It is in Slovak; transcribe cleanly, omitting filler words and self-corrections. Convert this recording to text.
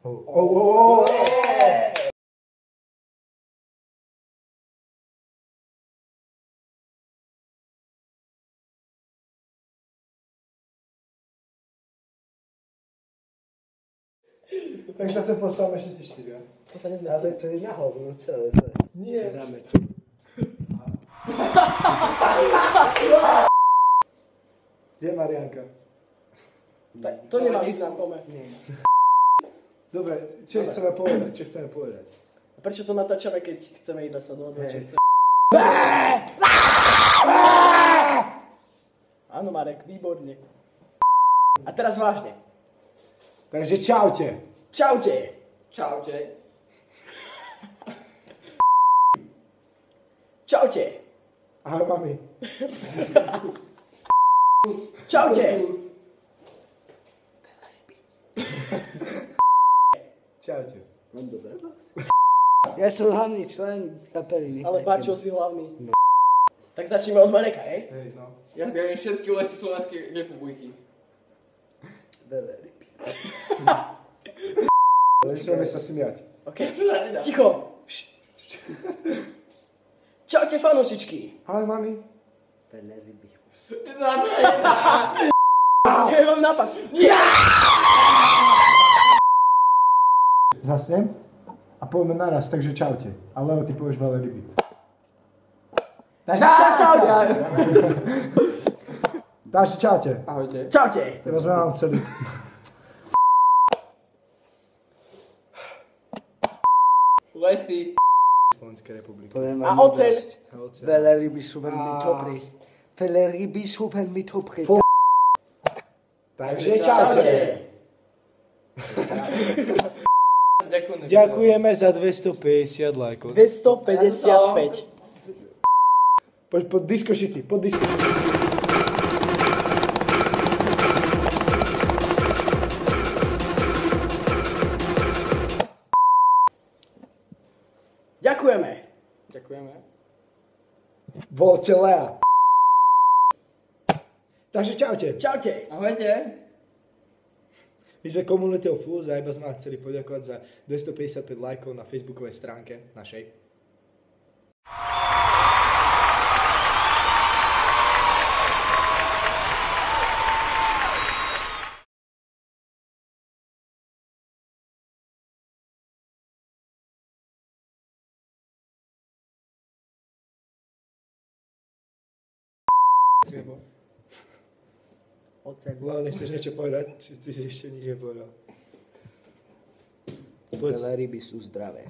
Tak sa sem postavme všetci 4. To sa nezmestí. Ale to je na hovno celé. Nie. Dáme tu. Kde je Marianka? To nemá význam, pome. Dobre, čo chceme povedať? A prečo to natáčame, keď chceme iba sa dohodnúť, čo chceme? Áno, Marek, výborne. A teraz vážne. Takže čaute. Čaute. Čaute. Čaute. Ahoj, mami. Čaute. Čaute. Mám dobré hlasy. Ja som hlavný člen kapely. Ale páčil si hlavný. No. Tak začneme od Mareka, hej? Hej, no. Ja viem všetky lesy Slovenskej republiky. Veľryby. Nesmieme sa smiať. OK. Ticho. Čaute, fanúšičky. Ahoj, mami. Veľryby. Nemám nápad. Zasnem a povieme naraz, takže čaute. A Leo, ty povieš veľa ryby. Takže Čaute. Takže čaute. Ahojte. Čaute. Teba sme vám chceli. Lesy. Slovenskej republiky. Poviem A vám oceľ. udosť. Veľryby sú veľmi dobré. Veľryby sú veľmi dobré. Takže čaute. Ďakujeme za 250 lajkov. 255. Poď pod diskošity. Ďakujeme. Ďakujeme. Voľte Lea. Takže čaute. Čaute. Ahojte. My sme Community of Fools a iba sme vám chceli poďakovať za 255 lajkov na facebookovej stránke našej. Oceľ. Leo, nechceš niečo povedať? Ty si ešte nič nepovedal. Povedz. Veľryby sú zdravé.